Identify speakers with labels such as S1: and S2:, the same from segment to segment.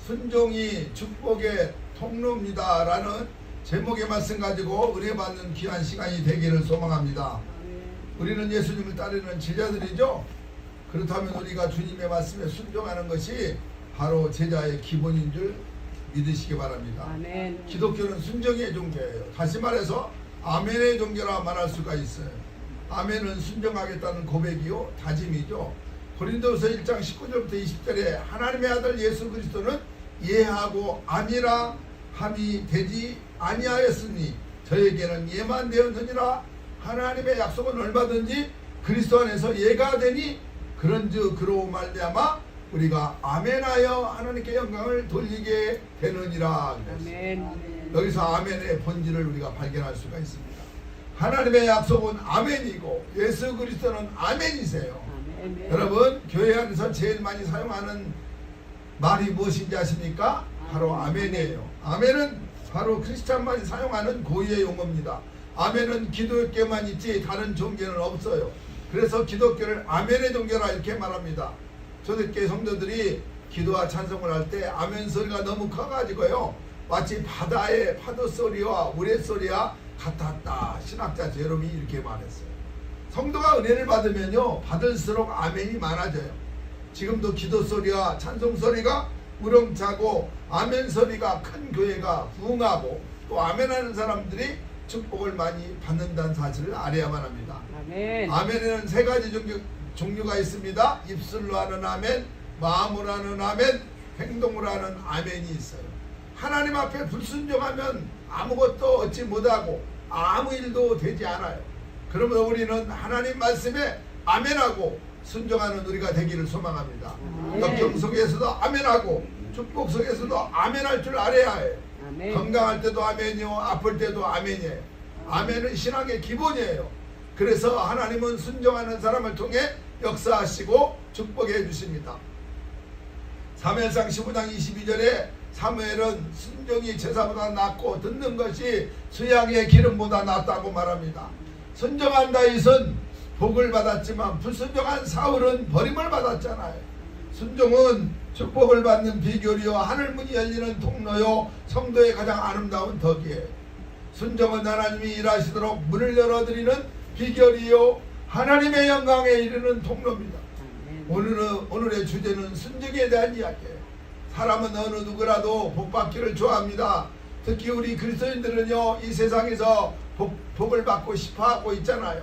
S1: 순종이 축복의 통로입니다 라는 제목의 말씀 가지고 은혜받는 귀한 시간이 되기를 소망합니다. 우리는 예수님을 따르는 제자들이죠. 그렇다면 우리가 주님의 말씀에 순종하는 것이 바로 제자의 기본인 줄 믿으시기 바랍니다.
S2: 아멘.
S1: 기독교는 순종의 종교예요. 다시 말해서 아멘의 종교라 말할 수가 있어요. 아멘은 순종하겠다는 고백이요 다짐이죠. 고린도서 1장 19절부터 20절에 하나님의 아들 예수 그리스도는 예하고 아니라 함이 되지 아니하였으니 저에게는 예만 되었느니라. 하나님의 약속은 얼마든지 그리스도 안에서 예가 되니 그런즉 그로 말미암아 우리가 아멘하여 하나님께 영광을 돌리게 되느니라.
S2: 아멘.
S1: 여기서 아멘의 본질을 우리가 발견할 수가 있습니다. 하나님의 약속은 아멘이고 예수 그리스도는 아멘이세요.
S2: 아멘.
S1: 여러분 교회 안에서 제일 많이 사용하는 말이 무엇인지 아십니까? 바로 아멘이에요. 아멘은 바로 크리스찬만이 사용하는 고유의 용어입니다. 아멘은 기독교만 있지 다른 종교는 없어요. 그래서 기독교를 아멘의 종교라 이렇게 말합니다. 초대교회 성도들이 기도와 찬송을 할 때 아멘 소리가 너무 커가지고요 마치 바다의 파도 소리와 우레 소리와 같았다. 신학자 제롬이 이렇게 말했어요. 성도가 은혜를 받으면요 받을수록 아멘이 많아져요. 지금도 기도 소리와 찬송 소리가 우렁차고 아멘 소리가 큰 교회가 부흥하고 또 아멘하는 사람들이 축복을 많이 받는다는 사실을 알아야만 합니다.
S2: 아멘.
S1: 아멘에는 세 가지 종류가 있습니다. 입술로 하는 아멘, 마음으로 하는 아멘, 행동으로 하는 아멘이 있어요. 하나님 앞에 불순종하면 아무것도 얻지 못하고 아무 일도 되지 않아요. 그러면 우리는 하나님 말씀에 아멘하고 순종하는 우리가 되기를 소망합니다. 역경 속에서도 아멘하고 축복 속에서도 아멘할 줄 알아야 해요.
S2: 아멘.
S1: 건강할 때도 아멘이요 아플 때도 아멘이에요. 아멘은 신앙의 기본이에요. 그래서 하나님은 순종하는 사람을 통해 역사하시고 축복해 주십니다. 사무엘상 15장 22절에 사무엘은 순종이 제사보다 낫고 듣는 것이 수양의 기름보다 낫다고 말합니다. 순종한 다윗은 복을 받았지만 불순종한 사울은 버림을 받았잖아요. 순종은 축복을 받는 비결이요 하늘문이 열리는 통로요 성도의 가장 아름다운 덕이에요. 순종은 하나님이 일하시도록 문을 열어드리는 비결이요 하나님의 영광에 이르는 통로입니다. 오늘의 주제는 순종에 대한 이야기예요. 사람은 어느 누구라도 복받기를 좋아합니다. 특히 우리 그리스도인들은요 이 세상에서 복을 받고 싶어하고 있잖아요.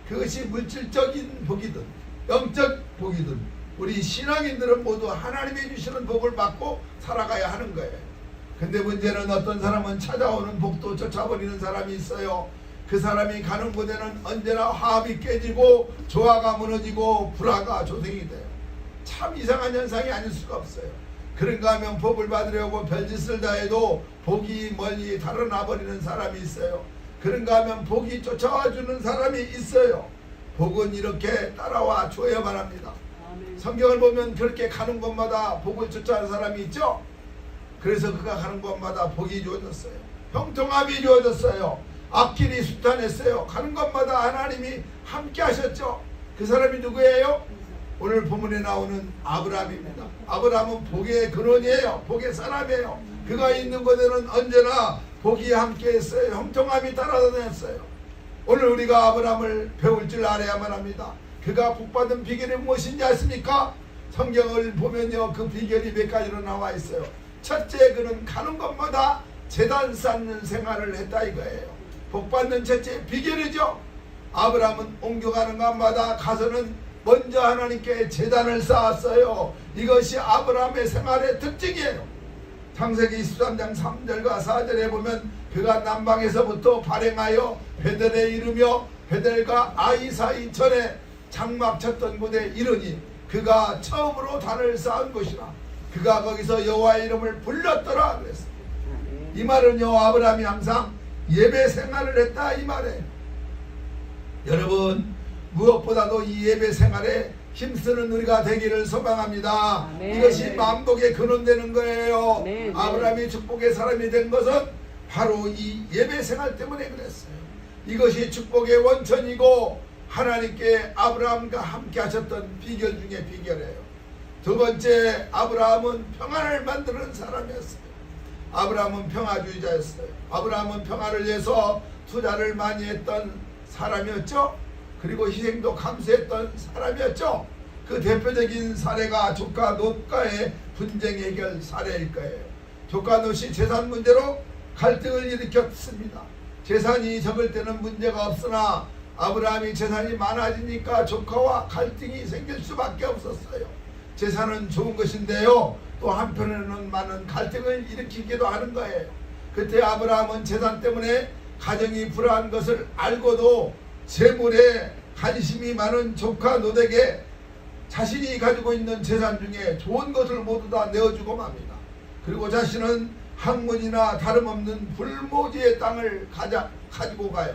S1: 그것이 물질적인 복이든 영적 복이든 우리 신앙인들은 모두 하나님이 주시는 복을 받고 살아가야 하는 거예요. 근데 문제는 어떤 사람은 찾아오는 복도 쫓아버리는 사람이 있어요. 그 사람이 가는 곳에는 언제나 화합이 깨지고 조화가 무너지고 불화가 조성이 돼요. 참 이상한 현상이 아닐 수가 없어요. 그런가 하면 복을 받으려고 별짓을 다해도 복이 멀리 달아나 버리는 사람이 있어요. 그런가 하면 복이 쫓아와 주는 사람이 있어요. 복은 이렇게 따라와 줘야만 합니다. 성경을 보면 그렇게 가는 곳마다 복을 쫓아오는 사람이 있죠. 그래서 그가 가는 곳마다 복이 주어졌어요. 형통함이 주어졌어요. 앞길이 수탄했어요. 가는 곳마다 하나님이 함께 하셨죠. 그 사람이 누구예요? 오늘 본문에 나오는 아브라함입니다. 아브라함은 복의 근원이에요. 복의 사람이에요. 그가 있는 곳에는 언제나 복이 함께 했어요. 형통함이 따라다녔어요. 오늘 우리가 아브라함을 배울 줄 알아야만 합니다. 그가 복받은 비결이 무엇인지 아십니까? 성경을 보면요 그 비결이 몇 가지로 나와 있어요. 첫째, 그는 가는 곳마다 제단 쌓는 생활을 했다 이거예요. 복받는 첫째 비결이죠. 아브라함은 옮겨가는 곳마다 가서는 먼저 하나님께 제단을 쌓았어요. 이것이 아브라함의 생활의 특징이에요. 창세기 23장 3절과 4절에 보면 그가 남방에서부터 발행하여 베델에 이르며 베델과 아이 사이 전에 장막 쳤던 곳에 이르니 그가 처음으로 단을 쌓은 곳이라. 그가 거기서 여호와의 이름을 불렀더라 그랬어요. 이 말은요 아브라함이 항상 예배 생활을 했다 이 말이에요. 여러분 무엇보다도 이 예배 생활에 힘쓰는 우리가 되기를 소망합니다.
S2: 아멘.
S1: 이것이 만복의 근원되는 거예요.
S2: 아멘.
S1: 아브라함이 축복의 사람이 된 것은 바로 이 예배 생활 때문에 그랬어요. 이것이 축복의 원천이고 하나님께 아브라함과 함께 하셨던 비결 중에 비결이에요. 두 번째, 아브라함은 평안을 만드는 사람이었어요. 아브라함은 평화주의자였어요. 아브라함은 평화를 위해서 투자를 많이 했던 사람이었죠. 그리고 희생도 감수했던 사람이었죠. 그 대표적인 사례가 조카 롯과의 분쟁 해결 사례일 거예요. 조카 롯이 재산 문제로 갈등을 일으켰습니다. 재산이 적을 때는 문제가 없으나 아브라함이 재산이 많아지니까 조카와 갈등이 생길 수밖에 없었어요. 재산은 좋은 것인데요, 또 한편에는 많은 갈등을 일으키기도 하는 거예요. 그때 아브라함은 재산 때문에 가정이 불안한 것을 알고도 재물에 관심이 많은 조카 롯에게 자신이 가지고 있는 재산 중에 좋은 것을 모두 다 내어주고 맙니다. 그리고 자신은 학문이나 다름없는 불모지의 땅을 가지고 가요.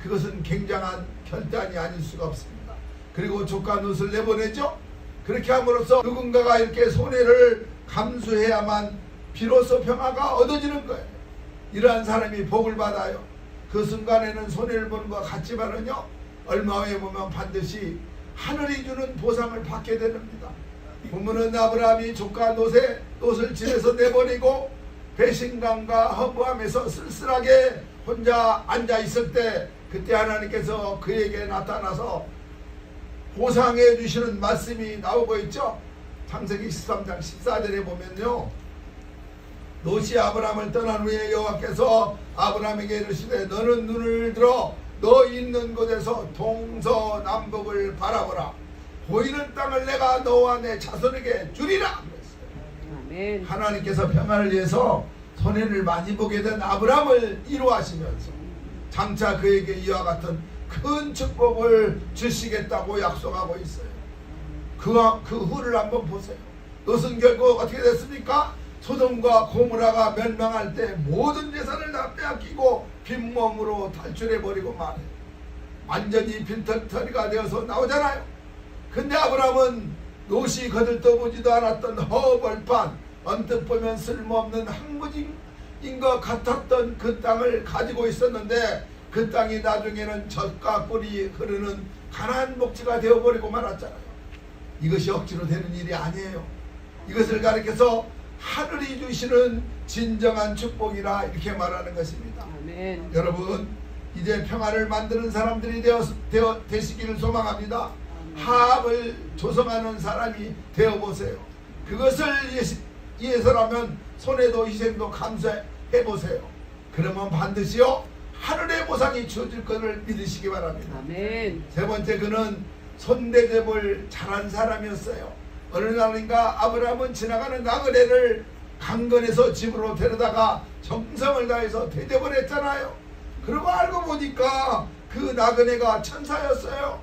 S1: 그것은 굉장한 결단이 아닐 수가 없습니다. 그리고 조카 롯을 내보내죠. 그렇게 함으로써 누군가가 이렇게 손해를 감수해야만 비로소 평화가 얻어지는 거예요. 이러한 사람이 복을 받아요. 그 순간에는 손해를 보는 것 같지만은요, 얼마 후에 보면 반드시 하늘이 주는 보상을 받게 됩니다. 부모는 아브라함이 조카 롯을 집에서 내보내고 배신감과 허무함에서 쓸쓸하게 혼자 앉아 있을 때, 그때 하나님께서 그에게 나타나서 보상해 주시는 말씀이 나오고 있죠. 창세기 13장 14절에 보면요, 롯이 아브라함을 떠난 후에 여호와께서 아브라함에게 이르시되 너는 눈을 들어 너 있는 곳에서 동서남북을 바라보라. 보이는 땅을 내가 너와 내 자손에게 주리라.
S2: 아멘.
S1: 하나님께서 평안을 위해서 손해를 많이 보게 된 아브라함을 이루하시면서 장차 그에게 이와 같은 큰 축복을 주시겠다고 약속하고 있어요. 그 후를 한번 보세요. 롯은 결국 어떻게 됐습니까? 소돔과 고모라가 멸망할 때 모든 재산을 다 빼앗기고 빈몸으로 탈출해버리고 말해요. 완전히 빈털터리가 되어서 나오잖아요. 근데 아브라함은 롯이 거들떠보지도 않았던 허벌판, 언뜻 보면 쓸모없는 항무진 것 같았던 그 땅을 가지고 있었는데, 그 땅이 나중에는 젖과 꿀이 흐르는 가나안 목지가 되어버리고 말았잖아요. 이것이 억지로 되는 일이 아니에요. 이것을 가리켜서 하늘이 주시는 진정한 축복이라 이렇게 말하는 것입니다.
S2: 아멘.
S1: 여러분, 이제 평화를 만드는 사람들이 되시기를 소망합니다. 화합을 조성하는 사람이 되어보세요. 그것을 위해서라면 손해도 희생도 감수해보세요. 그러면 반드시요 하늘의 보상이 주어질 것을 믿으시기 바랍니다.
S2: 아멘.
S1: 세 번째, 그는 손대접을 잘한 사람이었어요. 어느 날인가 아브라함은 지나가는 나그네를 강건에서 집으로 데려다가 정성을 다해서 대접을 했잖아요. 그리고 알고 보니까 그 나그네가 천사였어요.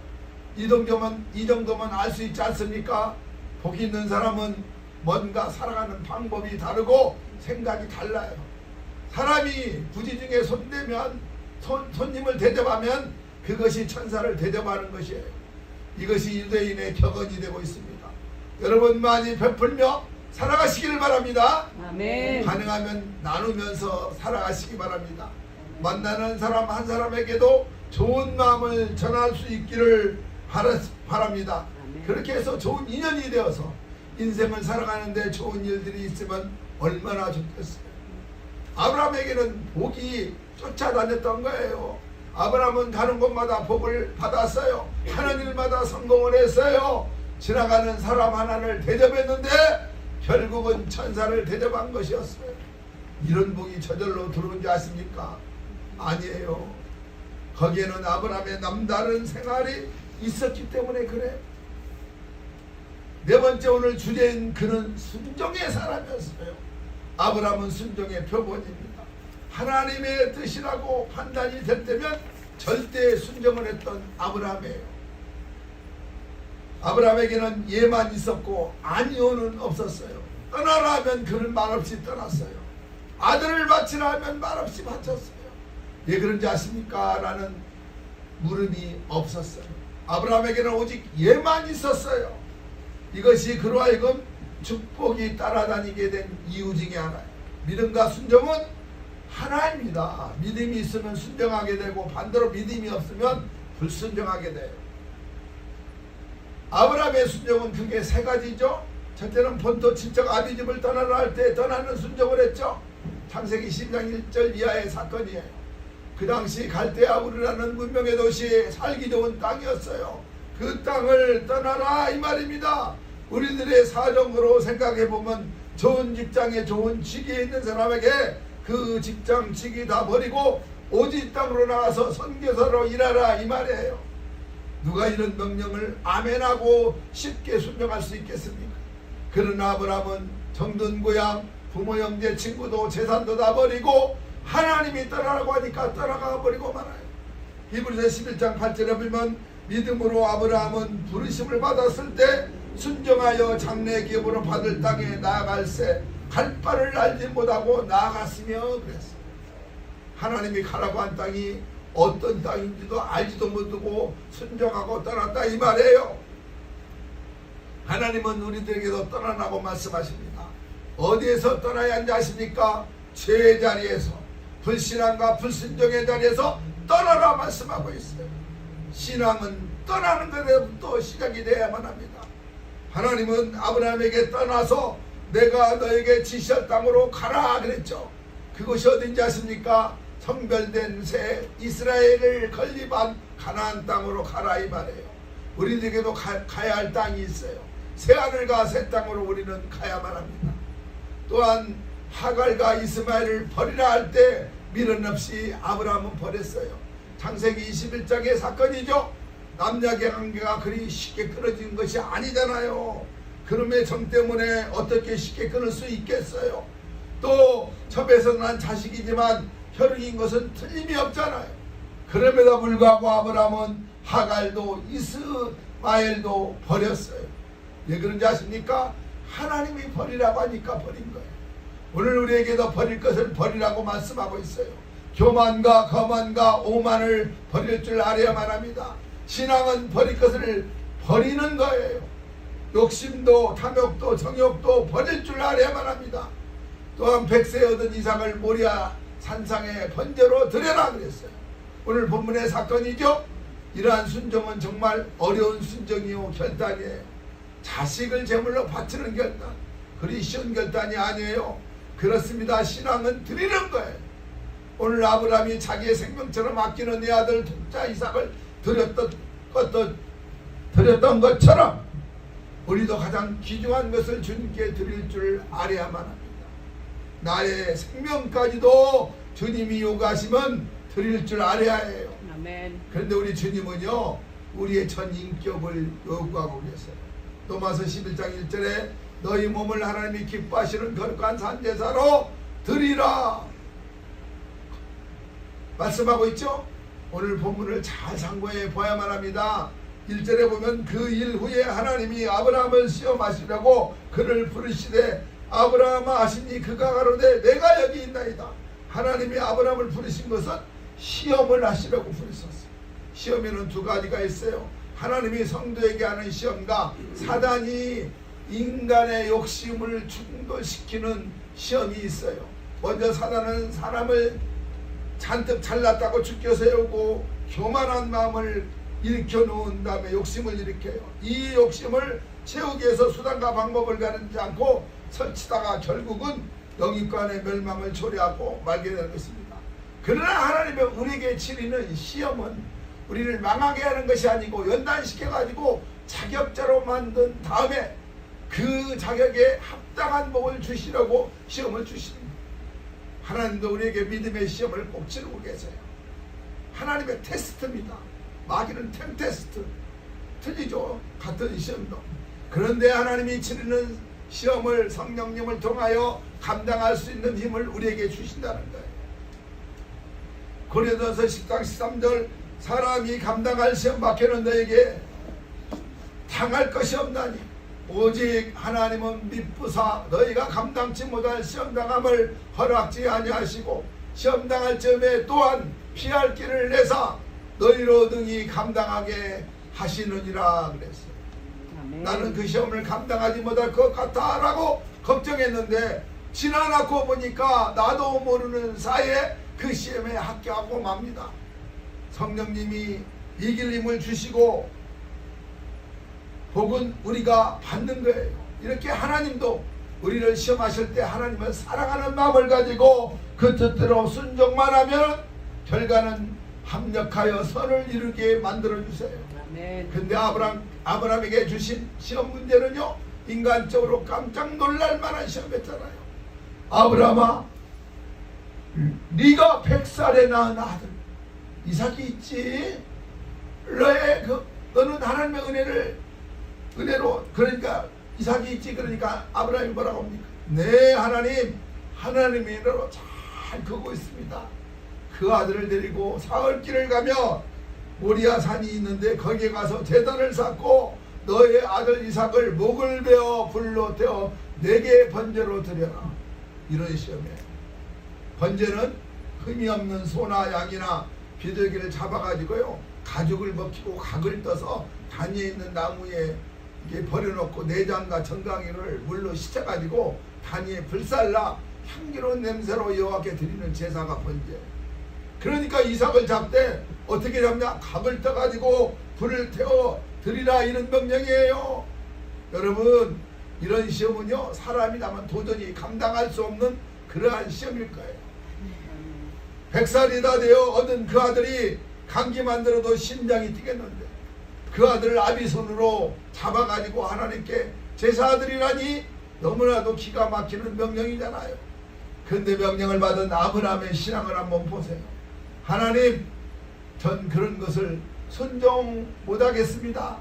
S1: 이 정도면 알 수 있지 않습니까? 복 있는 사람은 뭔가 살아가는 방법이 다르고 생각이 달라요. 사람이 부지 중에 손님을 대접하면 그것이 천사를 대접하는 것이에요. 이것이 유대인의 격언이 되고 있습니다. 여러분, 많이 베풀며 살아가시기를 바랍니다.
S2: 아멘.
S1: 가능하면 나누면서 살아가시기 바랍니다. 만나는 사람 한 사람에게도 좋은 마음을 전할 수 있기를 바랍니다.
S2: 아멘.
S1: 그렇게 해서 좋은 인연이 되어서 인생을 살아가는데 좋은 일들이 있으면 얼마나 좋겠어요. 아브라함에게는 복이 쫓아다녔던 거예요. 아브라함은 가는 곳마다 복을 받았어요. 하는 일마다 성공을 했어요. 지나가는 사람 하나를 대접했는데 결국은 천사를 대접한 것이었어요. 이런 복이 저절로 들어온 줄 아십니까? 아니에요. 거기에는 아브라함의 남다른 생활이 있었기 때문에 그래요. 네 번째, 오늘 주제인 그는 순종의 사람이었어요. 아브라함은 순종의 표본입니다. 하나님의 뜻이라고 판단이 될 때면 절대 순종을 했던 아브라함이에요. 아브라함에게는 예만 있었고 아니오는 없었어요. 떠나라 하면 그는 말없이 떠났어요. 아들을 바치라 하면 말없이 바쳤어요. 왜 그런지 아십니까? 라는 물음이 없었어요. 아브라함에게는 오직 예만 있었어요. 이것이 그로 하여금 축복이 따라다니게 된 이유 중에 하나예요. 믿음과 순종은 하나입니다. 믿음이 있으면 순종하게 되고 반대로 믿음이 없으면 불순종하게 돼요. 아브라함의 순종은 크게 세 가지죠. 첫째는 본토 친척 아비집을 떠나라 할 때 떠나는 순종을 했죠. 창세기 12장 1절 이하의 사건이에요. 그 당시 갈대아 우르라는 문명의 도시에 살기 좋은 땅이었어요. 그 땅을 떠나라 이 말입니다. 우리들의 사정으로 생각해보면 좋은 직장에 좋은 직위에 있는 사람에게 그 직장 직위 다 버리고 오지 땅으로 나가서 선교사로 일하라 이 말이에요. 누가 이런 명령을 아멘하고 쉽게 순종할 수 있겠습니까? 그러나 아브라함은 정든 고향, 부모 형제 친구도 재산도 다 버리고 하나님이 떠나라고 하니까 떠나가 버리고 말아요. 히브리서 11장 8절에 보면 믿음으로 아브라함은 부르심을 받았을 때 순종하여 장래 기업으로 받을 땅에 나아갈새 갈 바를 알지 못하고 나아갔으며 그랬어요. 하나님이 가라고 한 땅이 어떤 땅인지도 알지도 못하고 순종하고 떠났다 이 말이에요. 하나님은 우리들에게도 떠나라고 말씀하십니다. 어디에서 떠나야 하는지 아십니까? 죄의 자리에서, 불신앙과 불순종의 자리에서 떠나라 말씀하고 있어요. 신앙은 떠나는 것에부터 시작이 되어야만 합니다. 하나님은 아브라함에게 떠나서 내가 너에게 지시할 땅으로 가라 그랬죠. 그것이 어딘지 아십니까? 성별된 새 이스라엘을 건립한 가나안 땅으로 가라 이 말이에요. 우리들에게도 가야 할 땅이 있어요. 새하늘과 새 땅으로 우리는 가야만 합니다. 또한 하갈과 이스마엘을 버리라 할 때 미련 없이 아브라함은 버렸어요. 창세기 21장의 사건이죠. 남녀 관계가 그리 쉽게 끊어지는 것이 아니잖아요. 그놈의 정 때문에 어떻게 쉽게 끊을 수 있겠어요. 또 첩에서 난 자식이지만 혈육인 것은 틀림이 없잖아요. 그럼에도 불구하고 아브라함은 하갈도 이스마엘도 버렸어요. 왜 그런지 아십니까? 하나님이 버리라고 하니까 버린 거예요. 오늘 우리에게도 버릴 것을 버리라고 말씀하고 있어요. 교만과 거만과 오만을 버릴 줄 알아야만 합니다. 신앙은 버릴 것을 버리는 거예요. 욕심도 탐욕도 정욕도 버릴 줄 알아야만 합니다. 또한 100세 얻은 이상을 모리아 산상에 번제로 드려라 그랬어요. 오늘 본문의 사건이죠. 이러한 순종은 정말 어려운 순종이요 결단이에요. 자식을 제물로 바치는 결단, 그리 쉬운 결단이 아니에요. 그렇습니다. 신앙은 드리는 거예요. 오늘 아브라함이 자기의 생명처럼 아끼는 내 아들 독자 이삭을 드렸던 것처럼 우리도 가장 귀중한 것을 주님께 드릴 줄 알아야만 합니다. 나의 생명까지도 주님이 요구하시면 드릴 줄 알아야 해요.
S2: 아멘.
S1: 그런데 우리 주님은요, 우리의 전 인격을 요구하고 계세요. 로마서 11장 1절에 너희 몸을 하나님이 기뻐하시는 거룩한 산제사로 드리라 말씀하고 있죠. 오늘 본문을 잘 상고해 보아야만 합니다. 1절에 보면 그 일 후에 하나님이 아브라함을 시험하시려고 그를 부르시되 아브라함아 하시니 그가 가로되 내가 여기 있나이다. 하나님이 아브라함을 부르신 것은 시험을 하시려고 부르셨어요. 시험에는 두 가지가 있어요. 하나님이 성도에게 하는 시험과 사단이 인간의 욕심을 충돌시키는 시험이 있어요. 먼저 사단은 사람을 잔뜩 잘났다고 죽여 세우고 교만한 마음을 일으켜 놓은 다음에 욕심을 일으켜요. 이 욕심을 채우기 위해서 수단과 방법을 가리지 않고 설치다가 결국은 영육간의 멸망을 초래하고 말게 되는 것입니다. 그러나 하나님의 우리에게 치리는 시험은 우리를 망하게 하는 것이 아니고 연단시켜가지고 자격자로 만든 다음에 그 자격에 합당한 복을 주시려고 시험을 주십니다. 하나님도 우리에게 믿음의 시험을 꼭 치르고 계세요. 하나님의 테스트입니다. 마귀는 템테스트, 틀리죠. 같은 시험도. 그런데 하나님이 치르는 시험을 성령님을 통하여 감당할 수 있는 힘을 우리에게 주신다는 거예요. 고린도서 10장 13절 사람이 감당할 시험 밖에는 너에게 당할 것이 없나니 오직 하나님은 미쁘사 너희가 감당치 못할 시험당함을 허락지 아니하시고 시험당할 점에 또한 피할 길을 내사 너희로 등이 감당하게 하시느니라 그랬어요.
S2: 아멘.
S1: 나는 그 시험을 감당하지 못할 것 같아 라고 걱정했는데 지나놓고 보니까 나도 모르는 사이에 그 시험에 합격하고 맙니다. 성령님이 이길 힘을 주시고 복은 우리가 받는 거예요. 이렇게 하나님도 우리를 시험하실 때 하나님을 사랑하는 마음을 가지고 그 뜻대로 순종만 하면 결과는 합력하여 선을 이루게 만들어 주세요.
S2: 아멘.
S1: 근데 아브라함에게 주신 시험 문제는요, 인간적으로 깜짝 놀랄 만한 시험이었잖아요. 아브라함아, 네가 100살에 낳은 아들 이삭이 있지. 너는 하나님의 은혜로 그러니까 이삭이 있지. 그러니까 아브라함이 뭐라고 합니까? 네, 하나님의 은혜로 잘 크고 있습니다. 그 아들을 데리고 사흘길을 가며 모리아 산이 있는데 거기에 가서 제단을 쌓고 너의 아들 이삭을 목을 베어 불로 태워 내게 번제로 드려라. 이런 시험이에요. 번제는 흠이 없는 소나 양이나 비둘기를 잡아가지고요, 가죽을 벗기고 각을 떠서 단위에 있는 나무에 이게 버려놓고 내장과 정강이를 물로 씻어가지고 단위에 불살라 향기로운 냄새로 여호와께 드리는 제사가 번제. 그러니까 이삭을 잡되 어떻게 잡냐? 각을 떠가지고 불을 태워 드리라, 이런 명령이에요. 여러분, 이런 시험은요, 사람이라면 도저히 감당할 수 없는 그러한 시험일 거예요. 100살이 다 되어 얻은 그 아들이 감기만 들어도 심장이 뛰겠는데 그 아들을 아비손으로 잡아가지고 하나님께 제사드리라니 너무나도 기가 막히는 명령이잖아요. 그런데 명령을 받은 아브라함의 신앙을 한번 보세요. 하나님, 전 그런 것을 순종 못하겠습니다.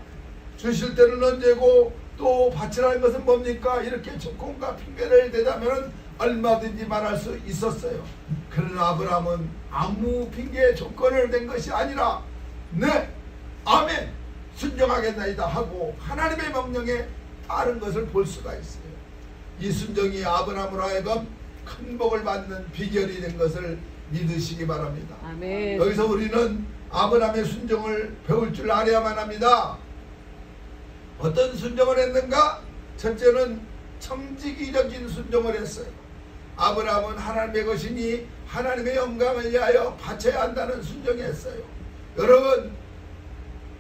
S1: 주실 때는 언제고 또 바치라는 것은 뭡니까? 이렇게 조건과 핑계를 대자면 얼마든지 말할 수 있었어요. 그러나 아브라함은 아무 핑계 조건을 댄 것이 아니라 네, 아멘, 순종하겠나이다 하고 하나님의 명령에 따른 것을 볼 수가 있어요. 이 순종이 아브라함으로 하여금 큰 복을 받는 비결이 된 것을 믿으시기 바랍니다.
S2: 아멘.
S1: 여기서 우리는 아브라함의 순종을 배울 줄 알아야만 합니다. 어떤 순종을 했는가? 첫째는 청지기적인 순종을 했어요. 아브라함은 하나님의 것이니 하나님의 영광을 위하여 바쳐야 한다는 순종이 했어요. 여러분,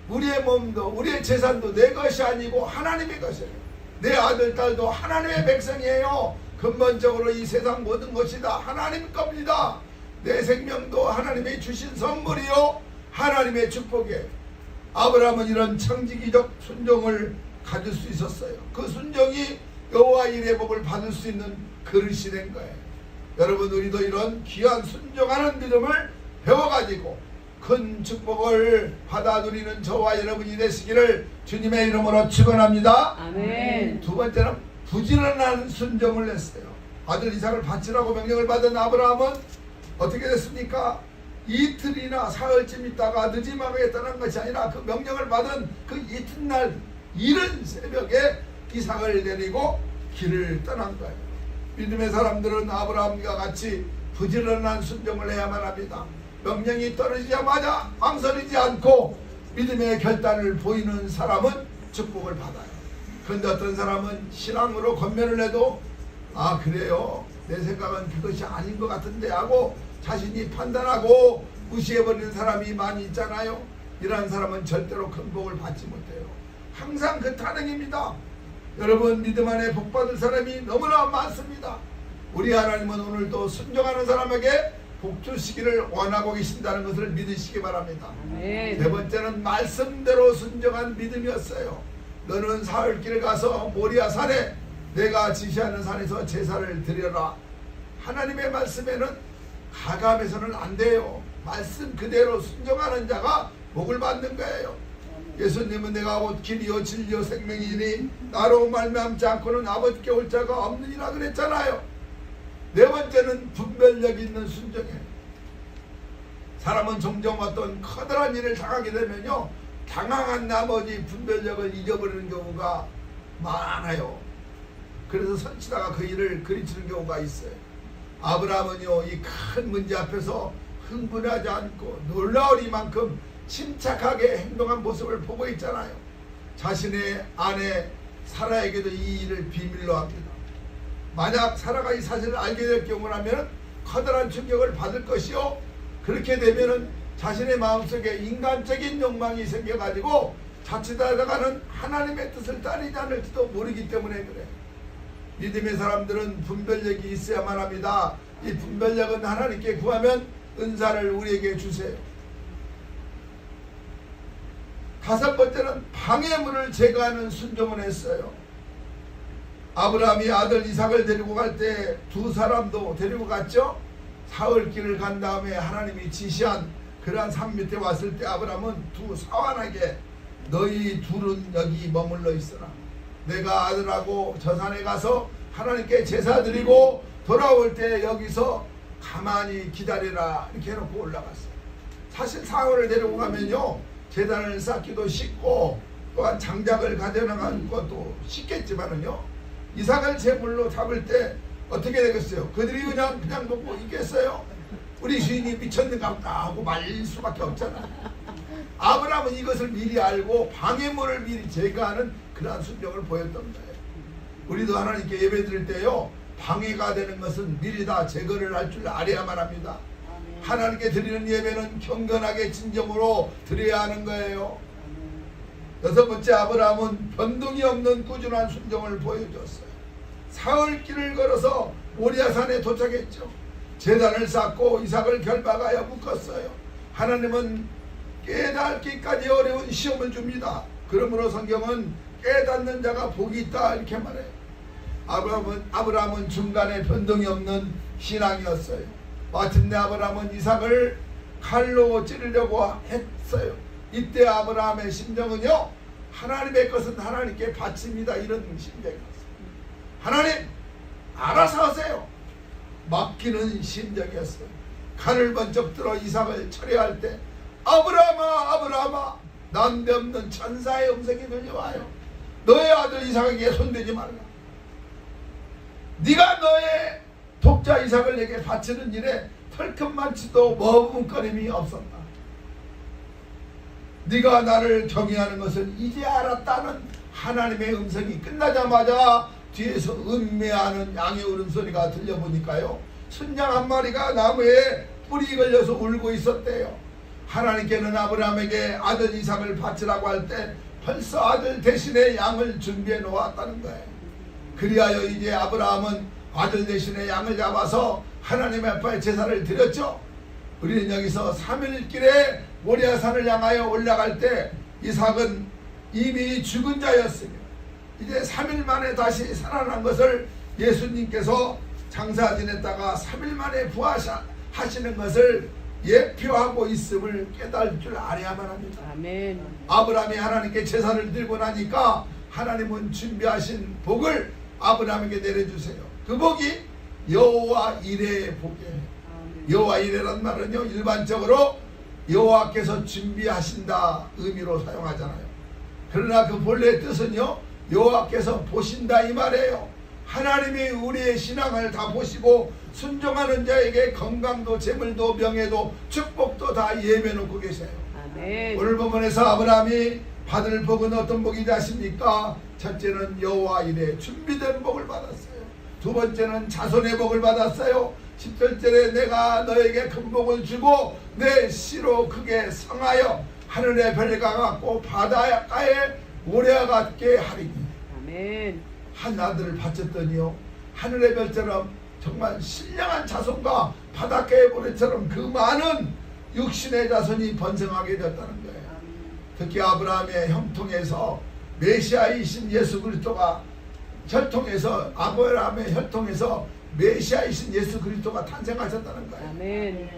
S1: 우리의 몸도 우리의 재산도 내 것이 아니고 하나님의 것이에요. 내 아들, 딸도 하나님의 백성이에요. 근본적으로 이 세상 모든 것이 다 하나님 겁니다. 내 생명도 하나님의 주신 선물이요, 하나님의 축복이에요. 아브라함은 이런 청지기적 순종을 가질 수 있었어요. 그 순종이 여호와 일의 복을 받을 수 있는 그릇이 된 거예요. 여러분, 우리도 이런 귀한 순종하는 믿음을 배워가지고 큰 축복을 받아 누리는 저와 여러분이 되시기를 주님의 이름으로 축원합니다.
S2: 아멘.
S1: 두 번째는 부지런한 순종을 했어요. 아들 이삭을 바치라고 명령을 받은 아브라함은 어떻게 됐습니까? 이틀이나 사흘쯤 있다가 늦지막하게 떠난 것이 아니라 그 명령을 받은 그 이튿날 이른 새벽에 이삭을 데리고 길을 떠난 거예요. 믿음의 사람들은 아브라함과 같이 부지런한 순종을 해야만 합니다. 명령이 떨어지자마자 망설이지 않고 믿음의 결단을 보이는 사람은 축복을 받아요. 그런데 어떤 사람은 신앙으로 권면을 해도 아, 그래요, 내 생각은 그것이 아닌 것 같은데 하고 자신이 판단하고 무시해버리는 사람이 많이 있잖아요. 이러한 사람은 절대로 큰 복을 받지 못해요. 항상 그 타능입니다. 여러분, 믿음 안에 복 받을 사람이 너무나 많습니다. 우리 하나님은 오늘도 순종하는 사람에게 복 주시기를 원하고 계신다는 것을 믿으시기 바랍니다.
S2: 아멘.
S1: 네 번째는 말씀대로 순종한 믿음이었어요. 너는 사흘길 가서 모리아 산에 내가 지시하는 산에서 제사를 드려라. 하나님의 말씀에는 가감해서는 안 돼요. 말씀 그대로 순종하는 자가 복을 받는 거예요. 예수님은 내가 곧 길이요 진리요 생명이니 나로 말미암지 않고는 아버지께 올 자가 없느니라 그랬잖아요. 네 번째는 분별력 있는 순종이에요. 사람은 종종 어떤 커다란 일을 당하게 되면요, 당황한 나머지 분별력을 잊어버리는 경우가 많아요. 그래서 선치다가 그 일을 그리치는 경우가 있어요. 아브라함은요, 이 큰 문제 앞에서 흥분하지 않고 놀라우리만큼 침착하게 행동한 모습을 보고 있잖아요. 자신의 아내 사라에게도 이 일을 비밀로 합니다. 만약 사라가 이 사실을 알게 될 경우라면 커다란 충격을 받을 것이요, 그렇게 되면은 자신의 마음속에 인간적인 욕망이 생겨가지고 자칫하다가는 하나님의 뜻을 따르지 않을지도 모르기 때문에 그래. 믿음의 사람들은 분별력이 있어야만 합니다. 이 분별력은 하나님께 구하면 은사를 우리에게 주세요. 다섯 번째는 방해물을 제거하는 순종을 했어요. 아브라함이 아들 이삭을 데리고 갈 때 두 사람도 데리고 갔죠. 사흘길을 간 다음에 하나님이 지시한 그러한 산 밑에 왔을 때 아브라함은 두 사환에게 너희 둘은 여기 머물러 있으라. 내가 아들하고 저 산에 가서 하나님께 제사 드리고 돌아올 때 여기서 가만히 기다리라 이렇게 해놓고 올라갔어요. 사실 사흘을 데리고 가면요 제단을 쌓기도 쉽고 또한 장작을 가져나가는 것도 쉽겠지만은요 이삭을 제물로 잡을 때 어떻게 되겠어요? 그들이 그냥 놓고 있겠어요? 우리 주인이 미쳤는가 보다 하고 말릴 수밖에 없잖아. 아브라함은 이것을 미리 알고 방해물을 미리 제거하는 그러한 순종을 보였던 거예요. 우리도 하나님께 예배 드릴 때요 방해가 되는 것은 미리 다 제거를 할 줄 알아야만 합니다. 하나님께 드리는 예배는 경건하게 진정으로 드려야 하는 거예요. 여섯 번째, 아브라함은 변동이 없는 꾸준한 순종을 보여줬어요. 사흘길을 걸어서 모리아산에 도착했죠. 제단을 쌓고 이삭을 결박하여 묶었어요. 하나님은 깨닫기까지 어려운 시험을 줍니다. 그러므로 성경은 깨닫는 자가 복이 있다 이렇게 말해요. 아브라함은 중간에 변동이 없는 신앙이었어요. 마침내 아브라함은 이삭을 칼로 찌르려고 했어요. 이때 아브라함의 심정은요 하나님의 것은 하나님께 바칩니다 이런 심정이었어요. 하나님 알아서 하세요 맡기는 심정이었어요. 칼을 번쩍 들어 이삭을 처리할 때 아브라함아 아브라함아 난데없는 천사의 음성이 들려와요. 너의 아들 이삭에게 손대지 말라. 네가 너의 독자 이삭을 내게 바치는 일에 털끝만치도 머뭇거림이 없었다. 네가 나를 경외하는 것을 이제 알았다는 하나님의 음성이 끝나자마자 뒤에서 음매하는 양의 울음소리가 들려보니까요 순양 한 마리가 나무에 뿔이 걸려서 울고 있었대요. 하나님께는 아브라함에게 아들 이삭을 바치라고 할 때 벌써 아들 대신에 양을 준비해 놓았다는 거예요. 그리하여 이제 아브라함은 아들 대신에 양을 잡아서 하나님 앞에 제사를 드렸죠. 우리는 여기서 3일길에 모리아산을 향하여 올라갈 때 이삭은 이미 죽은 자였으며 이제 3일 만에 다시 살아난 것을 예수님께서 장사 지냈다가 3일 만에 부활하시는 것을 예표하고 있음을 깨달을 줄 알아야만 합니다.
S2: 아멘.
S1: 아브라함이 하나님께 제사를 드리고 나니까 하나님은 준비하신 복을 아브라함에게 내려주세요. 그 복이 여호와 이레의 복이에요. 여호와 이레란 말은요 일반적으로 여호와께서 준비하신다 의미로 사용하잖아요. 그러나 그 본래의 뜻은요 여호와께서 보신다 이 말이에요. 하나님이 우리의 신앙을 다 보시고 순종하는 자에게 건강도 재물도 명예도 축복도 다 예매해 놓고 계세요.
S2: 아멘.
S1: 오늘 본문에서 아브라함이 받을 복은 어떤 복인지 아십니까? 첫째는 여호와 이레 준비된 복을 받았어요. 두 번째는 자손의 복을 받았어요. 10절에 내가 너에게 큰 복을 주고 내 씨로 크게 성하여 하늘의 별과 같고 바닷가의 모래와 같게 하리니.
S2: 아멘.
S1: 한 아들을 바쳤더니요 하늘의 별처럼 정말 신령한 자손과 바닷가의 모래처럼 그 많은 육신의 자손이 번성하게 됐다는 거예요. 특히 아브라함의 혈통에서 메시아이신 예수 그리스도가 혈통에서 아브라함의 혈통에서 메시아이신 예수 그리스도가 탄생하셨다는 거예요.
S2: 아멘.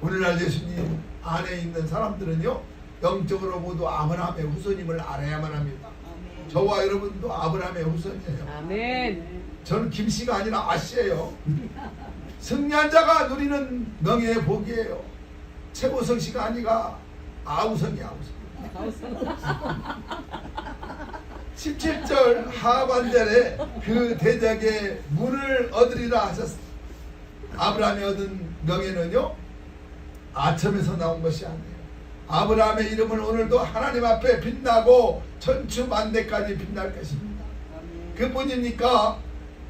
S1: 오늘날 예수님 안에 있는 사람들은요 영적으로 모두 아브라함의 후손임을 알아야만 합니다. 저와 여러분도 아브라함의 후손이에요.
S2: 아멘.
S1: 저는 김씨가 아니라 아씨예요. 승리한 자가 누리는 명예의 복이에요. 최고성씨가 아니라 아우성이야. 아우성. 17절 하반절에 그 대적의 문을 얻으리라 하셨습니다. 아브라함이 얻은 명예는요 아첨에서 나온 것이 아니에요. 아브라함의 이름은 오늘도 하나님 앞에 빛나고 천추만대까지 빛날 것입니다. 그뿐입니까?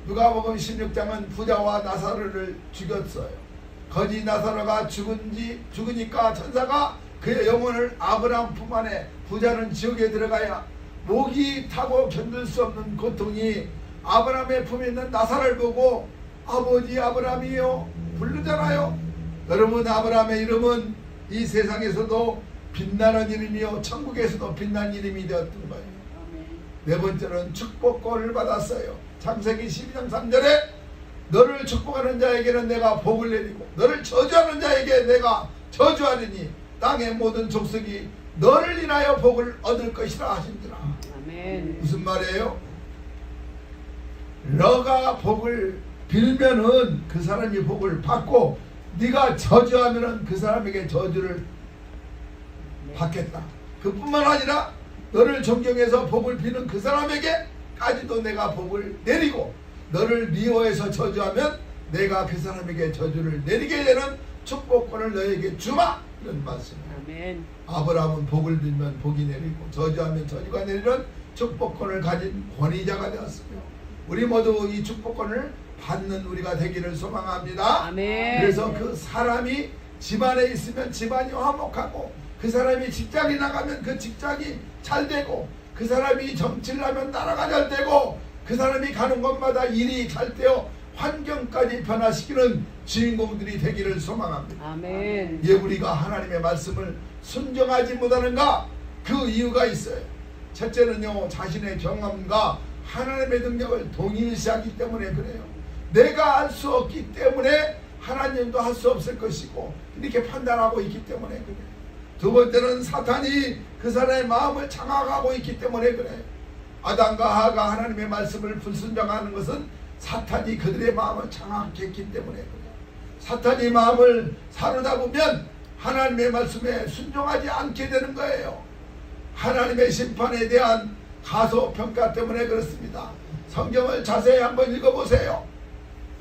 S1: 누가복음 16장은 부자와 나사로를 죽였어요. 거지 나사로가 죽으니까 천사가 그의 영혼을 아브라함 품 안에 부자는 지옥에 들어가야 목이 타고 견딜 수 없는 고통이 아브라함의 품에 있는 나사를 보고 아버지 아브라함이요 부르잖아요. 여러분, 아브라함의 이름은 이 세상에서도 빛나는 이름이요 천국에서도 빛나는 이름이 되었던 거예요. 네 번째는 축복권을 받았어요. 창세기 12장 3절에 너를 축복하는 자에게는 내가 복을 내리고 너를 저주하는 자에게 내가 저주하리니 땅의 모든 족속이 너를 인하여 복을 얻을 것이라 하신지라.
S2: 아멘.
S1: 무슨 말이에요? 너가 복을 빌면은 그 사람이 복을 받고 네가 저주하면은 그 사람에게 저주를 받겠다. 그뿐만 아니라 너를 존경해서 복을 비는 그 사람에게까지도 내가 복을 내리고 너를 미워해서 저주하면 내가 그 사람에게 저주를 내리게 되는 축복권을 너에게 주마, 이런 말씀이에요.
S2: 아멘.
S1: 아브라함은 복을 빌면 복이 내리고 저주하면 저주가 내리는 축복권을 가진 권위자가 되었으며 우리 모두 이 축복권을 받는 우리가 되기를 소망합니다.
S2: 아멘.
S1: 그래서 그 사람이 집안에 있으면 집안이 화목하고 그 사람이 직장에 나가면 그 직장이 잘 되고 그 사람이 정치를 하면 나라가 잘 되고 그 사람이 가는 곳마다 일이 잘 되어 환경까지 변화시키는 주인공들이 되기를 소망합니다.
S2: 아멘.
S1: 예, 우리가 하나님의 말씀을 순종하지 못하는가? 그 이유가 있어요. 첫째는요, 자신의 경험과 하나님의 능력을 동일시하기 때문에 그래요. 내가 할 수 없기 때문에 하나님도 할 수 없을 것이고 이렇게 판단하고 있기 때문에 그래요. 두 번째는 사탄이 그 사람의 마음을 장악하고 있기 때문에 그래요. 아담과 하가 하나님의 말씀을 불순종하는 것은 사탄이 그들의 마음을 장악했기 때문에 그래요. 사탄이 마음을 사로잡으면 하나님의 말씀에 순종하지 않게 되는 거예요. 하나님의 심판에 대한 가소평가 때문에 그렇습니다. 성경을 자세히 한번 읽어보세요.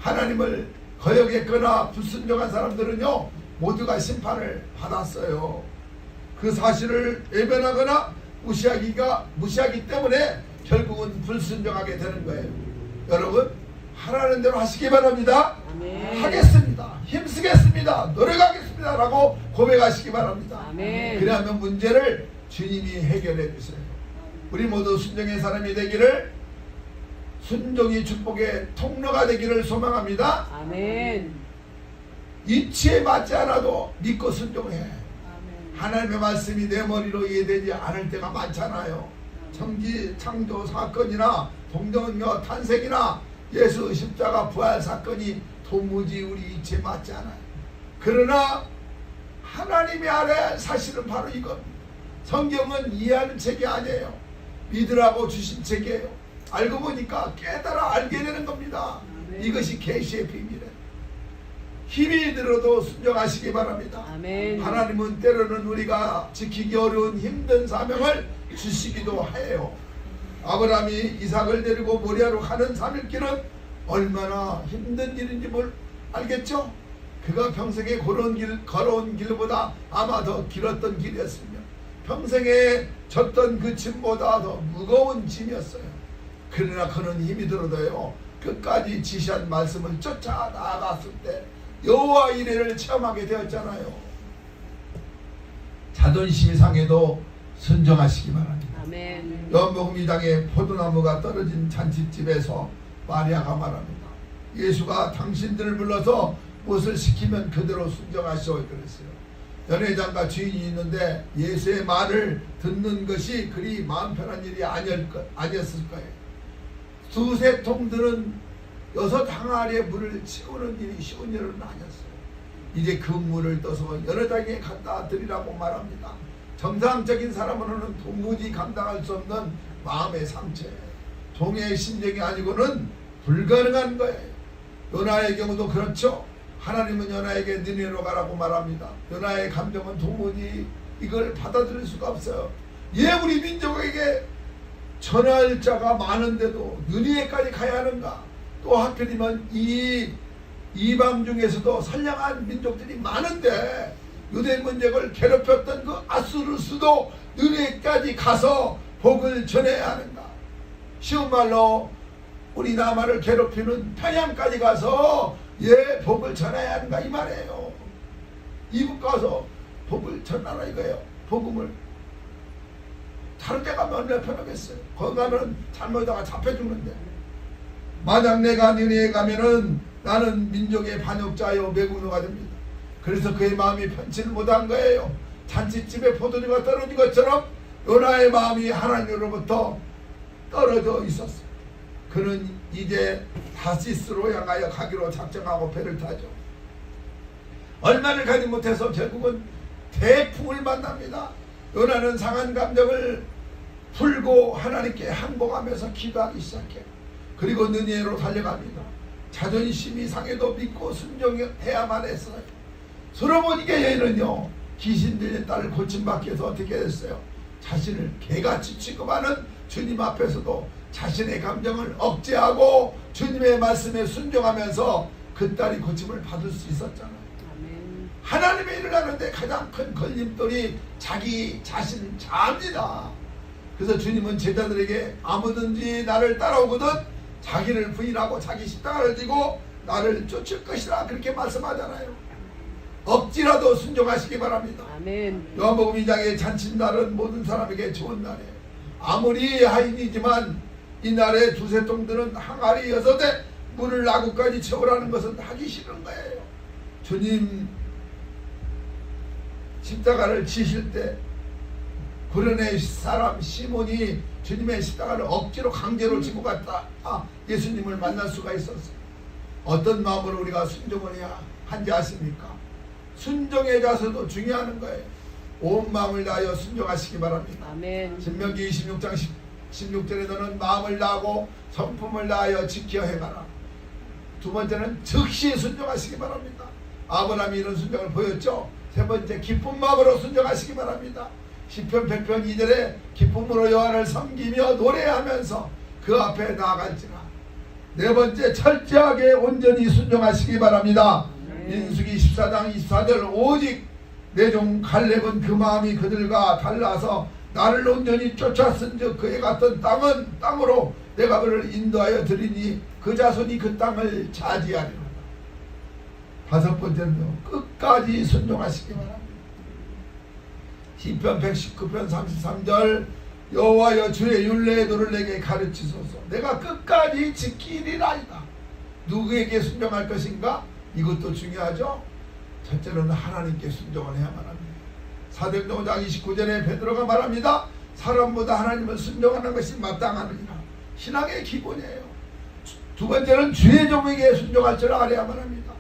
S1: 하나님을 거역했거나 불순종한 사람들은요 모두가 심판을 받았어요. 그 사실을 외면하거나 무시하기 때문에 결국은 불순종하게 되는 거예요. 여러분, 하라는 대로 하시기 바랍니다.
S2: 아멘.
S1: 하겠습니다. 힘쓰겠습니다. 노력하겠습니다. 라고 고백하시기 바랍니다.
S2: 아멘.
S1: 그러면 문제를 주님이 해결해 주세요. 우리 모두 순종의 사람이 되기를, 순종이 축복의 통로가 되기를 소망합니다.
S2: 아멘.
S1: 이치에 맞지 않아도 믿고 순종해. 하나님의 말씀이 내 머리로 이해되지 않을 때가 많잖아요. 창조 사건이나 동정녀 탄생이나 예수 십자가 부활 사건이 도무지 우리 이치에 맞지 않아요. 그러나 하나님이 알아야 사실은 바로 이겁니다. 성경은 이해하는 책이 아니에요. 믿으라고 주신 책이에요. 알고 보니까 깨달아 알게 되는 겁니다. 이것이 계시의 비밀이에요. 힘이 들어도 순종하시기 바랍니다.
S2: 아멘.
S1: 하나님은 때로는 우리가 지키기 어려운 힘든 사명을 주시기도 해요. 아브라함이 이삭을 데리고 모리아로 가는 3일 길은 얼마나 힘든 일인지 알겠죠? 그가 평생에 걸어온 길보다 아마 더 길었던 길이었으며 평생에 졌던 그 짐보다 더 무거운 짐이었어요. 그러나 그는 힘이 들어도요 끝까지 지시한 말씀을 쫓아 나아갔을 때 여호와 이레를 체험하게 되었잖아요. 자존심이 상해도 순종하시기 바랍니다.
S2: 아멘.
S1: 요한복음 2장에 포도나무가 떨어진 잔치집에서 마리아가 말합니다. 예수가 당신들을 불러서 무엇을 시키면 그대로 순종하시오 그랬어요. 연회장과 주인이 있는데 예수의 말을 듣는 것이 그리 마음 편한 일이 아니었을 거예요. 두세 통들은 6항아리의 물을 채우는 일이 쉬운 일은 아니었어요. 이제 그 물을 떠서 여러 장에 갖다 드리라고 말합니다. 정상적인 사람으로는 도무지 감당할 수 없는 마음의 상처, 종의 심정이 아니고는 불가능한 거예요. 요나의 경우도 그렇죠. 하나님은 요나에게 니네로 가라고 말합니다. 요나의 감정은 도무지 이걸 받아들일 수가 없어요. 예, 우리 민족에게 전할 자가 많은데도 느니에까지 가야 하는가? 또 하필이면 이 이방 중에서도 선량한 민족들이 많은데 유대 민족을 괴롭혔던 그 아수르스도 느니에까지 가서 복을 전해야 하는가? 쉬운 말로 우리 남한을 괴롭히는 평양까지 가서 복을 전해야 하는가 이 말이에요. 이북 가서 복을 전하라 이거예요. 복음을. 다른 데 가면 얼마나 편하겠어요. 거기 가면 잘못하다가 잡혀 죽는데. 만약 내가 너네에 가면은 나는 민족의 반역자여 매국노가 됩니다. 그래서 그의 마음이 편치를 못한 거예요. 잔치집에 포도주가 떨어진 것처럼 요나의 마음이 하나님으로부터 떨어져 있었어요. 그는 이제 다시스로 향하여 가기로 작정하고 배를 타죠. 얼마를 가지 못해서 결국은 대풍을 만납니다. 요나는 상한 감정을 풀고 하나님께 항복하면서 기도하기 시작해요. 그리고 느니에로 달려갑니다. 자존심이 상해도 믿고 순종해야만 했어요. 솔로몬에게 여인은요, 귀신 들린 딸을 고침받기 위해서 어떻게 됐어요? 자신을 개같이 취급하는 주님 앞에서도 자신의 감정을 억제하고 주님의 말씀에 순종하면서 그 딸이 고침을 받을 수 있었잖아요.
S2: 아멘.
S1: 하나님의 일을 하는데 가장 큰 걸림돌이 자기 자신 자아입니다. 그래서 주님은 제자들에게 아무든지 나를 따라오거든 자기를 부인하고 자기 십자가를 지고 나를 쫓을 것이라 그렇게 말씀하잖아요. 억지라도 순종하시기 바랍니다.
S2: 아멘.
S1: 요한복음 2장의 잔칫날은 모든 사람에게 좋은 날이에요. 아무리 하인이지만 이 날에 두세 통들은 항아리 6대 물을 나구까지 채우라는 것은 하기 싫은 거예요. 주님 십자가를 지실 때 구레네 사람 시몬이 주님의 십자가를 억지로 강제로 지고 갔다 예수님을 만날 수가 있었어요. 어떤 마음으로 우리가 순종을 해야 한지 아십니까? 순종의 자세도 중요한 거예요. 온 마음을 다하여 순종하시기 바랍니다.
S2: 아멘.
S1: 신명기 26장 16절에 너는 마음을 다하고 성품을 다하여 지켜 행하라. 두 번째는 즉시 순종하시기 바랍니다. 아브라함이 이런 순종을 보였죠. 세 번째 기쁜 마음으로 순종하시기 바랍니다. 시편 100편 2절에 기쁨으로 여호와를 섬기며 노래하면서 그 앞에 나아갈지라. 네 번째 철저하게 온전히 순종하시기 바랍니다. 민수기 14장 24절 오직 내 종 갈렙은 그 마음이 그들과 달라서 나를 온전히 쫓았은즉 그에 갔던 땅은 땅으로 내가 그를 인도하여 드리니 그 자손이 그 땅을 차지하리로다. 다섯 번째는요, 끝까지 순종하시기 바랍니다. 시편 119편 33절 여호와여 주의 율례의 도를 내게 가르치소서. 내가 끝까지 지키리라이다. 누구에게 순종할 것인가? 이것도 중요하죠. 첫째는 하나님께 순종을 해야만 합니다. 사도행전 5장 29절에 베드로가 말합니다. 사람보다 하나님을 순종하는 것이 마땅하느니라. 신앙의 기본이에요. 두 번째는 주의 종에게 순종할 줄 알아야만 합니다.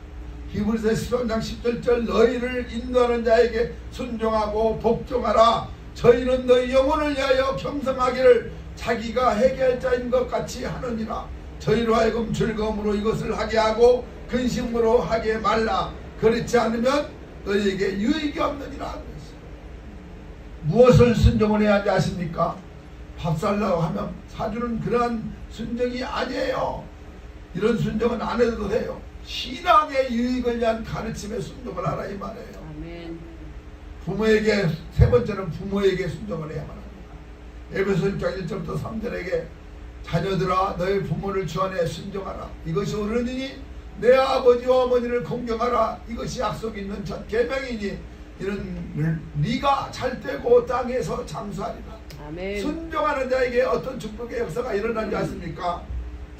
S1: 히브리서 13장 17절 너희를 인도하는 자에게 순종하고 복종하라. 저희는 너희 영혼을 위하여 겸손하기를 자기가 해결자인 것 같이 하느니라. 저희로 하여금 즐거움으로 이것을 하게 하고 근심으로 하게 말라. 그렇지 않으면 너희에게 유익이 없느니라. 무엇을 순종을 해야 하지 아십니까? 밥 살라고 하면 사주는 그러한 순종이 아니에요. 이런 순종은 안 해도 돼요. 신앙의 유익을 위한 가르침에 순종을 하라 이 말이에요.
S2: 아멘.
S1: 부모에게, 세 번째는 부모에게 순종을 해야만 합니다. 에베소 1장 1절부터 3절에게 자녀들아 너희 부모를 주 안에 순종하라. 이것이 옳으니 내 아버지와 어머니를 공경하라. 이것이 약속 있는 첫 계명이니 이는 네가 잘되고 땅에서 장수하리라.
S2: 아멘.
S1: 순종하는 자에게 어떤 축복의 역사가 일어나지 않습니까?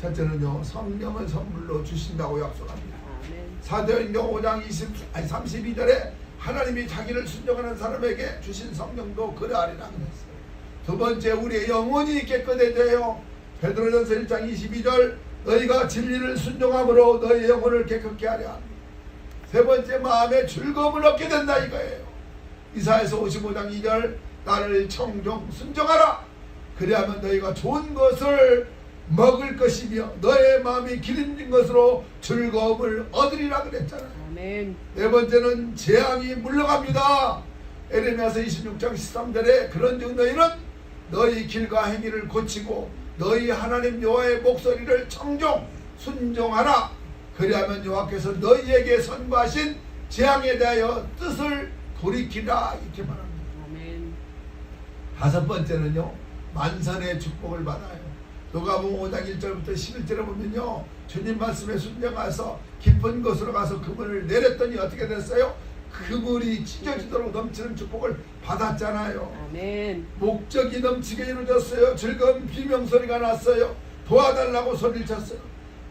S1: 첫째는요, 성령을 선물로 주신다고 약속합니다.
S2: 아멘.
S1: 사도행전 5장 32절에 하나님이 자기를 순종하는 사람에게 주신 성령도 그러하리라 그랬어요. 두 번째, 우리의 영혼이 깨끗해져요. 베드로전서 1장 22절 너희가 진리를 순종함으로 너희 영혼을 깨끗게 하려 합니다. 세 번째, 마음의 즐거움을 얻게 된다 이거예요. 이사야서 55장 2절 나를 청종 순종하라. 그리하면 너희가 좋은 것을 먹을 것이며 너의 마음이 기름진 것으로 즐거움을 얻으리라 그랬잖아요.
S2: 아멘.
S1: 네 번째는 재앙이 물러갑니다. 에레미야서 26장 13절에 그런즉 너희는 너희 길과 행위를 고치고 너희 하나님 여호와의 목소리를 청종 순종하라. 그리하면 여호와께서 너희에게 선고하신 재앙에 대하여 뜻을 돌이키라 이렇게 말합니다.
S2: 아멘.
S1: 다섯 번째는요, 만선의 축복을 받아요. 누가복음 5장 1절부터 11절에 보면요, 주님 말씀에 순종해서 깊은 곳으로 가서 그분을 내렸더니 어떻게 됐어요? 그물이 찢어지도록 넘치는 축복을 받았잖아요.
S2: 아멘.
S1: 목적이 넘치게 이루어졌어요. 즐거운 비명소리가 났어요. 도와달라고 소리를 쳤어요.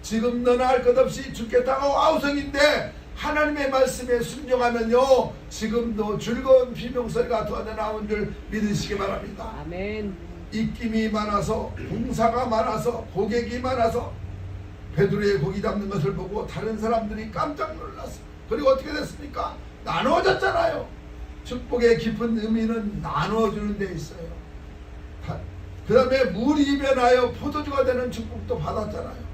S1: 지금 너나 할 것 없이 죽겠다고 아우성인데 하나님의 말씀에 순종하면요, 지금도 즐거운 비명소리가 더 나오는 줄 믿으시기 바랍니다.
S2: 아멘.
S1: 입김이 많아서, 공사가 많아서, 고객이 많아서 베드로의 고기 잡는 것을 보고 다른 사람들이 깜짝 놀랐어요. 그리고 어떻게 됐습니까? 나누어졌잖아요. 축복의 깊은 의미는 나누어주는 데 있어요. 그 다음에 물이 변하여 포도주가 되는 축복도 받았잖아요.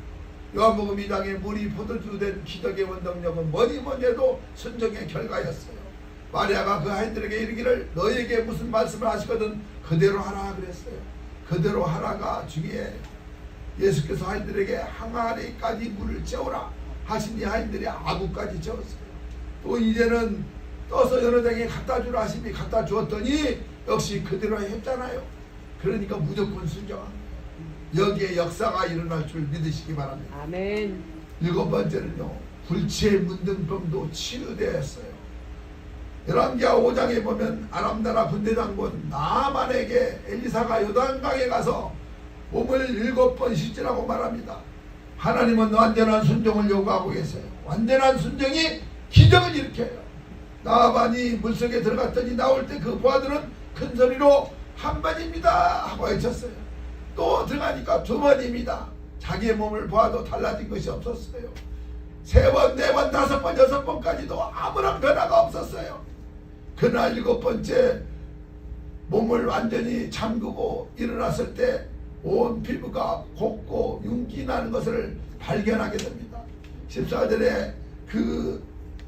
S1: 요한복음 2장에 물이 포도주 된 기적의 원동력은 뭐니 해도 순종의 결과였어요. 마리아가 그 하인들에게 이르기를 너에게 무슨 말씀을 하시거든 그대로 하라 그랬어요. 그대로 하라가 중요해요. 예수께서 하인들에게 항아리까지 물을 채우라 하시니 하인들이 아구까지 채웠어요. 또 이제는 떠서 여러 장에 갖다 주라 하시니 갖다 주었더니 역시 그대로 했잖아요. 그러니까 무조건 순종합니다. 여기에 역사가 일어날 줄 믿으시기 바랍니다.
S2: 아멘.
S1: 7번째는요, 불치의 문둥병도 치유되었어요. 열왕기하 5장에 보면 아람나라 군대장군 나아만에게 엘리사가 요단강에 가서 몸을 7번 씻으라고 말합니다. 하나님은 완전한 순종을 요구하고 계세요. 완전한 순종이 기적을 일으켜요. 나아만이 물속에 들어갔더니 나올 때 그 부하들은 큰 소리로 한 번입니다 하고 외쳤어요. 또 들어가니까 2번입니다. 자기의 몸을 보아도 달라진 것이 없었어요. 3번, 4번, 5번, 6번까지도 아무런 변화가 없었어요. 그날 7번째 몸을 완전히 잠그고 일어났을 때 온 피부가 곱고 윤기 나는 것을 발견하게 됩니다. 14절에 그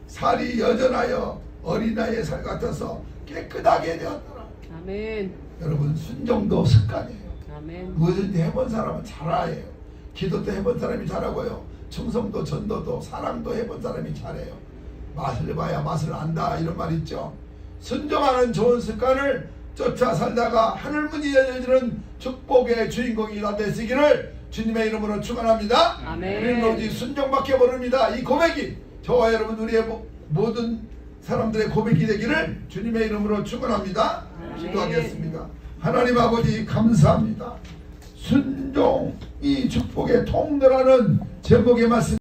S1: 살이 여전하여 어린아이의 살 같아서 깨끗하게 되었더라.
S2: 아멘.
S1: 여러분, 순종도 습관이에요.
S2: 아멘.
S1: 무엇인지 해본 사람은 잘해요. 기도도 해본 사람이 잘하고요. 충성도, 전도도, 사랑도 해본 사람이 잘해요. 맛을 봐야 맛을 안다 이런 말 있죠. 순종하는 좋은 습관을 쫓아 살다가 하늘문이 열려지는 축복의 주인공이 다 되시기를 주님의 이름으로 축원합니다.
S2: 아멘.
S1: 우리는 오직 순종밖에 모릅니다. 이 고백이 저와 여러분 우리의 모든 사람들의 고백이 되기를 주님의 이름으로 축원합니다. 기도하겠습니다. 하나님 아버지 감사합니다. 순종이 축복의 통로라는 제목의 말씀